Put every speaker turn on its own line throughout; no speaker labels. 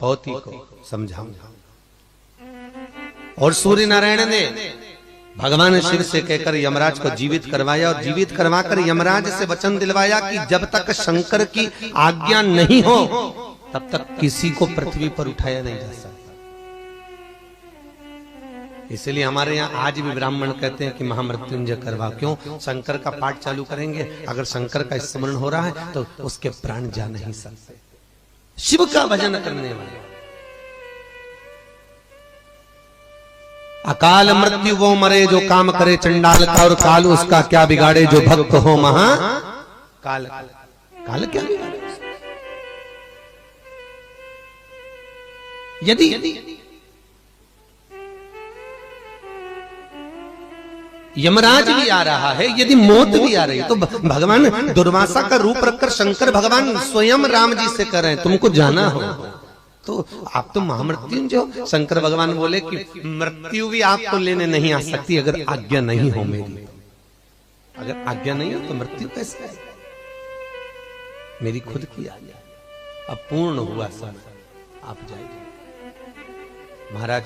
पौती को समझाऊंगा। और सूर्य नारायण ने भगवान शिव से कहकर यमराज को जीवित करवाया और जीवित करवाकर यमराज से वचन दिलवाया कि जब तक शंकर की आज्ञा नहीं हो तब तक किसी को पृथ्वी पर उठाया नहीं जा सकता। इसलिए हमारे यहाँ आज भी ब्राह्मण कहते हैं कि महामृत्युंजय करवा। क्यों? शंकर का पाठ चालू करेंगे, अगर शंकर का स्मरण हो रहा है तो उसके प्राण जा नहीं सकते। शिव का भजन करने वाले अकाल मृत्यु वो मरे जो काम करे चंडाल का, और काल उसका क्या बिगाड़े जो भक्त हो महा काल। काल क्या बिगाड़े? यदि यमराज भी आ रहा है, यदि मौत भी आ रही है, तो भगवान दुर्वासा का रूप रखकर शंकर भगवान स्वयं राम जी से कह रहे हैं तुमको जाना हो। तो आप तो महामृत्युंजय हो। शंकर भगवान बोले कि मृत्यु भी आपको लेने नहीं आ सकती अगर आज्ञा नहीं हो मेरी। अगर आज्ञा नहीं हो तो मृत्यु कैसे है? मेरी खुद की आज्ञा। अब पूर्ण हुआ सब, आप जाइए। महाराज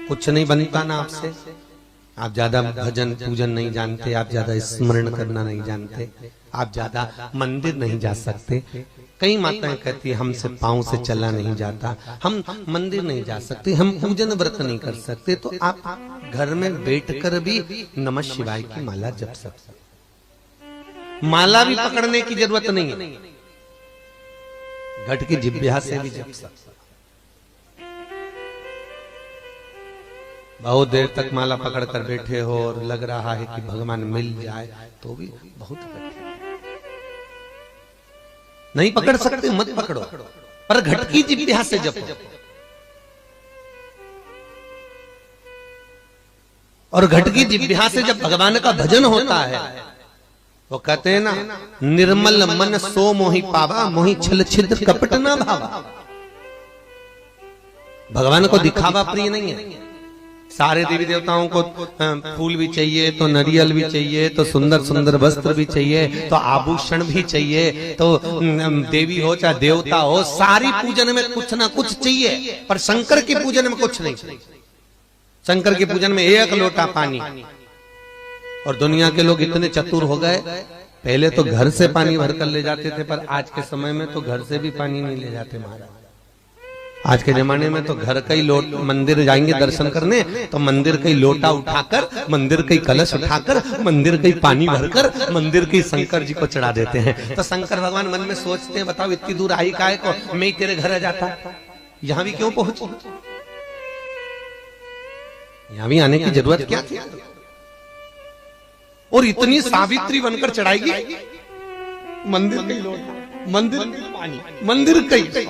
कुछ नहीं बनता ना आपसे। आप ज्यादा भजन पूजन नहीं जानते, आप ज्यादा स्मरण करना नहीं जानते, आप ज्यादा मंदिर नहीं जा सकते। कई माताएं कहती है हमसे पांव से चला नहीं जाता, हम मंदिर नहीं जा सकते, हम पूजन व्रत नहीं कर सकते। तो आप घर में बैठकर भी नमः शिवाय की माला जप सकते। माला भी पकड़ने की जरूरत नहीं है, घट की जिह्वा से भी जप सकते। बहुत देर तक माला पकड़कर बैठे हो और लग रहा है कि भगवान मिल जाए तो भी बहुत कठिन। नहीं पकड़ सकते मत पकड़ो, पर घट की जिह्वा से जपो। और घट की जिह्वा से जब भगवान का भजन होता है, वो कहते हैं ना, निर्मल मन सो मोहि पावा, मोहि छल छिद्र कपट ना भावा। भगवान को दिखावा प्रिय नहीं है। सारे देवी देवताओं को फूल भी चाहिए, तो नरियल भी चाहिए, तो सुंदर सुंदर वस्त्र भी चाहिए, तो आभूषण भी चाहिए, तो देवी हो चाहे देवता हो, सारी पूजन में कुछ ना कुछ चाहिए। पर शंकर की पूजन में कुछ नहीं चाहिए। शंकर की पूजन में एक लोटा पानी। और दुनिया के लोग इतने चतुर हो गए, पहले तो घर से पानी भरकर ले जाते थे, पर आज के समय में तो घर से भी पानी नहीं ले जाते महाराज। आज के जमाने में तो घर का ही मंदिर जाएंगे दर्शन करने तो मंदिर का ही लोटा उठाकर, मंदिर का ही कलश उठाकर, मंदिर का ही पानी भरकर, मंदिर के शंकर जी को चढ़ा देते हैं। तो शंकर भगवान मन में सोचते हैं, बताओ इतनी दूर आई काहे को, मैं ही तेरे घर आ जाता, यहां भी क्यों पहुंची, यहां भी आने की जरूरत क्या थी? और इतनी सावित्री बनकर चढ़ाएगी मंदिर का ही लोटा, मंदिर का पानी, मंदिर का ही।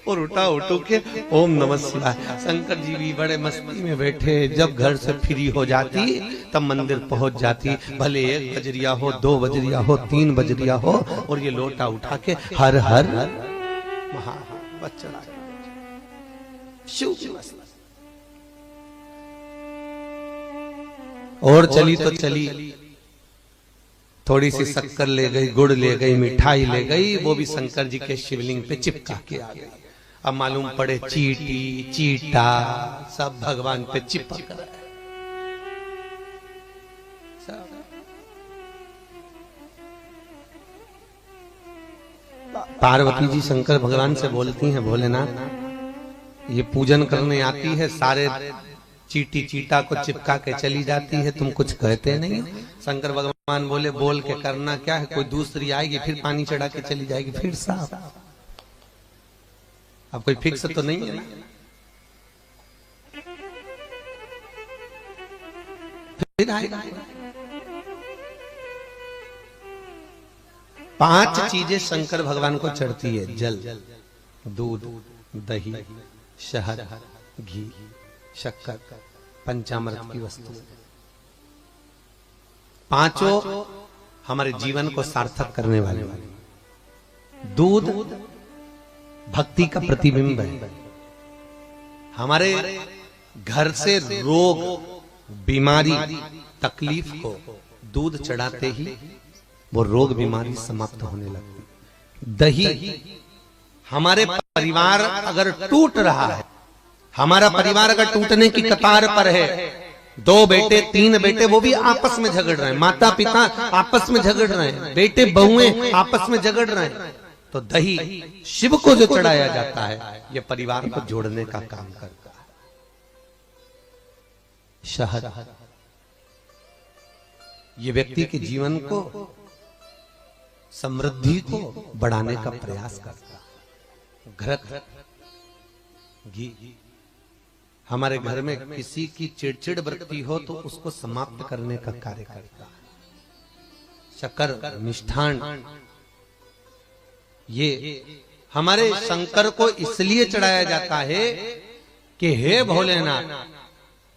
और उठो के ओम नमः शिवाय। शंकर जी भी बड़े मस्ती में बैठे। जब घर से फ्री हो जाती तब मंदिर पहुंच जाती, भले 1 बजरिया हो, 2 बजरिया हो, 3 बजरिया हो, और ये लोटा उठा के हर हर महाबच्चा शिव की मस्ती। और चली तो चली, थोड़ी सी शक्कर ले गई, गुड़ ले गई, मिठाई ले गई, वो भी शंकर जी के शिवलिंग पे चिपका के आ गई। अब मालूम पड़े चीटी चीटा सब भगवान पे चिपक रहा है। पार्वती जी शंकर भगवान से बोलती हैं, भोलेनाथ ये पूजन करने आती है, सारे चीटी चीटा को चिपका के चली जाती है, तुम कुछ कहते नहीं। शंकर भगवान बोले बोल के करना क्या है, कोई दूसरी आएगी फिर पानी चढ़ा के चली जाएगी, फिर साफ। अब कोई फिक्स तो नहीं है ना, फिर आएगा। 5 चीजें शंकर भगवान को चढ़ती है, जल, दूध, दही, शहद, घी, शक्कर, पंचामृत की वस्तु। 5 हमारे जीवन को सार्थक करने वाले। दूध भक्ति का प्रतिबिंब है। हमारे घर से रोग, बीमारी, तकलीफ को दूध चढ़ाते ही वो रोग बीमारी समाप्त होने लगती। दही हमारे परिवार अगर टूट रहा है, हमारा परिवार अगर टूटने की कतार पर है, 2 बेटे 3 बेटे वो भी आपस में झगड़ रहे हैं, माता पिता आपस में झगड़ रहे हैं, बेटे बहुएं आपस में झगड़ रहे हैं, तो दही शिव को जो चढ़ाया जाता है ये परिवार को जोड़ने का काम करता है। शहद ये व्यक्ति के जीवन को, समृद्धि को बढ़ाने का प्रयास करता है। घृत घी, हमारे घर में किसी की चिड़चिड़ वृत्ति हो तो उसको समाप्त करने का कार्य करता है। शक्कर, मिष्ठान, ये हमारे शंकर को इसलिए चढ़ाया जाता है कि हे भोलेनाथ,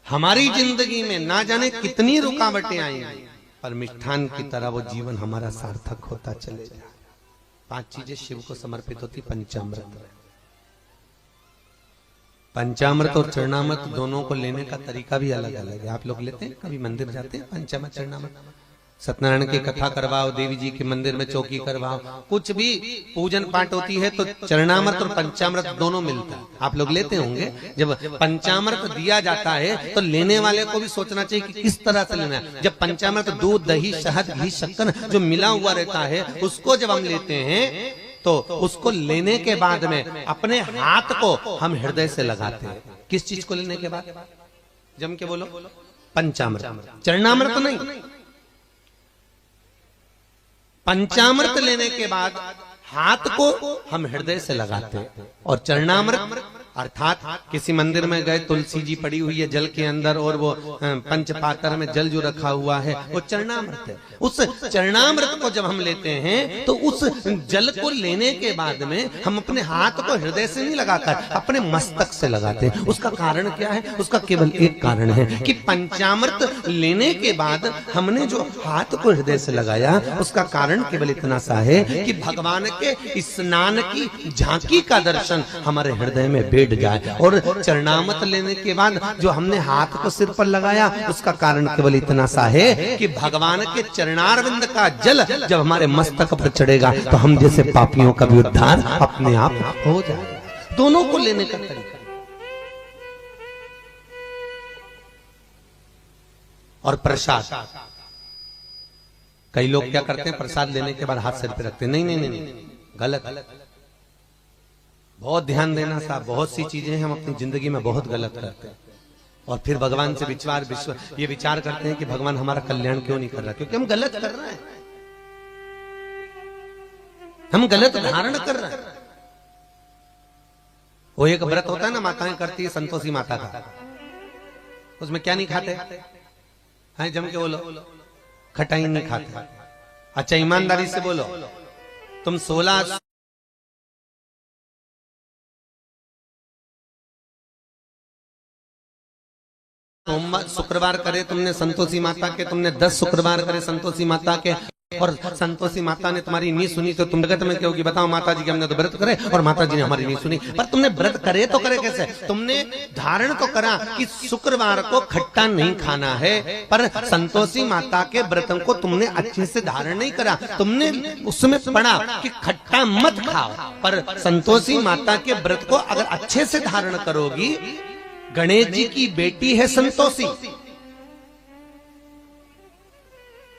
हमारी जिंदगी में ना जाने कितनी रुकावटें आई, पर मिष्ठान की तरह वो जीवन हमारा सार्थक होता चले जाए। 5 चीजें शिव को समर्पित होती पंचामृत। पंचामृत और चरणामृत दोनों को लेने का तरीका भी अलग अलग है। आप लोग लेते हैं, कभी मंदिर जाते हैं, पंचामृत चरणामृत, सत्यनारायण की कथा करवाओ, देवी जी के मंदिर में चौकी करवाओ, कुछ भी पूजन पाठ होती है तो चरणामृत और पंचामृत दोनों मिलता है। आप लोग लेते होंगे। जब पंचामृत दिया जाता है तो लेने वाले को भी सोचना चाहिए कि किस तरह से लेना है। जब पंचामृत दूध, दही, शहद, घी, शक्कर जो मिला हुआ रहता है उसको जब हम लेते हैं तो उसको लेने के बाद में अपने हाथ को हम हृदय से लगाते हैं। किस चीज को लेने के बाद? जम के बोलो, पंचामृत। चरणामृत नहीं, पंचामृत लेने के बाद हाथ को हम हृदय से लगाते हैं। और चरणामृत अर्थात किसी मंदिर में गए, तुलसी जी पड़ी हुई है जल के अंदर और वो पंचपात्र में जल जो रखा हुआ है वो चरणामृत है। उस चरणामृत को जब हम लेते हैं तो उस जल को लेने के बाद में हम अपने हाथ को हृदय से नहीं लगाकर अपने मस्तक से लगाते हैं। उसका कारण क्या है? उसका केवल एक कारण है कि पंचामृत लेने के बाद हमने जो हाथ को हृदय से लगाया उसका कारण केवल इतना सा है कि भगवान के स्नान की झांकी का दर्शन हमारे हृदय में बैठ जाए। और चरणामृत लेने के बाद जो हमने हाथ को सिर पर लगाया उसका कारण केवल इतना सा है कि भगवान के चरणारविंद का जल जब हमारे मस्तक पर चढ़ेगा तो हम जैसे पापियों का भी उद्धार अपने आप हो जाएगा। दोनों को लेने का तरीका। और प्रसाद, कई लोग क्या करते हैं, प्रसाद लेने के बाद हाथ सिर पे रखते हैं। नहीं नहीं नहीं, गलत। बहुत ध्यान देना साहब, बहुत सी चीजें हम अपनी जिंदगी में बहुत गलत करते हैं और फिर भगवान से ये विचार करते हैं कि भगवान हमारा कल्याण क्यों नहीं कर रहा, क्योंकि हम गलत कर रहे हैं, हम गलत धारण कर रहे हैं। वो एक व्रत होता है ना, माताएं करती है संतोषी माता का, उसमें क्या नहीं खाते हैं? जम के बोलो, खटाई नहीं खाते। अच्छा ईमानदारी से बोलो, तुम 16 शुक्रवार करे तुमने संतोषी माता के, तुमने 10 शुक्रवार करे संतोषी माता के, और संतोषी माता ने तुम्हारी नहीं सुनी तो तुम जगत में कहोगी बताओ माता जी के हमने तो व्रत करे और माता जी ने हमारी नहीं सुनी। पर तुमने व्रत करे तो करे कैसे? तुमने धारण तो करा कि शुक्रवार को खट्टा नहीं खाना है, पर संतोषी माता के व्रतों को तुमने अच्छे से धारण नहीं करा। तुमने उसमें पढ़ा कि खट्टा मत खाओ, पर संतोषी माता के व्रत को अगर अच्छे से धारण करोगी, गणेश जी की बेटी है संतोषी,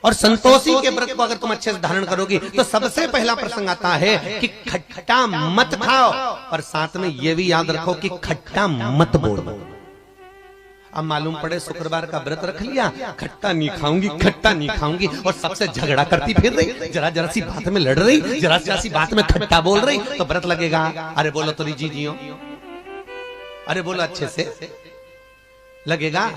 और संतोषी के व्रत को अगर तुम अच्छे से धारण करोगी तो सबसे पहला प्रसंग आता है कि खट्टा मत खाओ, और साथ में यह भी याद रखो कि खट्टा मत बोलो। अब मालूम पड़े शुक्रवार का व्रत रख लिया, खट्टा नहीं खाऊंगी, खट्टा नहीं खाऊंगी, और सबसे झगड़ा करती फिर रही, जरा जरा सी बात में लड़ रही, जरा जरा सी बात में खट्टा बोल रही, तो व्रत लगेगा? अरे बोलो तो जी जियो, अरे बोलो अच्छे से, लगेगा?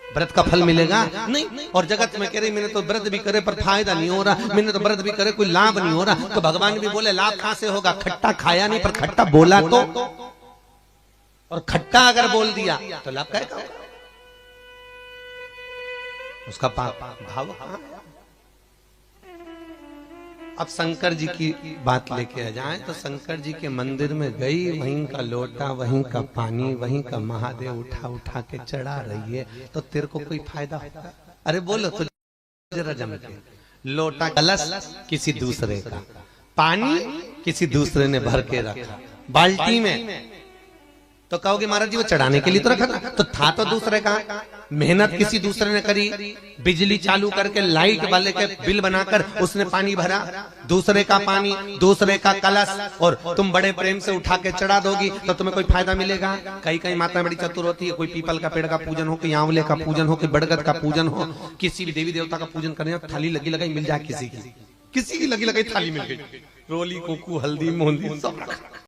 व्रत का फल मिलेगा? नहीं। और जगत में कह रही मैंने तो व्रत भी करे पर फायदा नहीं हो रहा, मैंने तो व्रत भी करे कोई लाभ नहीं हो रहा। तो भगवान भी बोले लाभ कहां से होगा? खट्टा खाया नहीं पर खट्टा बोला तो, और खट्टा अगर बोल दिया तो लाभ क्या होगा? उसका भाव। अब शंकर जी की बात लेके आ जाए तो शंकर जी के मंदिर में गई, वहीं का लोटा, वहीं का पानी, वहीं का महादेव उठा उठा के चढ़ा रही है, तो तेरे को कोई फायदा होगा? अरे बोलो तो जरा जम के। लोटा कलश किसी दूसरे का, पानी किसी दूसरे ने भर के रखा बाल्टी में, तो कहोगे महाराज जी वो चढ़ाने के लिए तो रखा था, तो था तो दूसरे का। मेहनत किसी दूसरे ने करी, बिजली चालू करके लाइट वाले के बिल बनाकर उसने पानी भरा, दूसरे का पानी, दूसरे का कलश, और तुम बड़े प्रेम से उठा के चढ़ा दोगी तो तुम्हें कोई फायदा मिलेगा? कई कई माता बड़ी चतुर होती है, कोई पीपल का पेड़ का पूजन हो, कोई आंवले का पूजन हो, कोई बड़गद का पूजन हो, किसी भी देवी देवता का पूजन करने थाली लगी लगाई मिल जाए, किसी की लगी लगाई थाली मिल गई, रोली कुकू हल्दी मोहंदी सब रखा।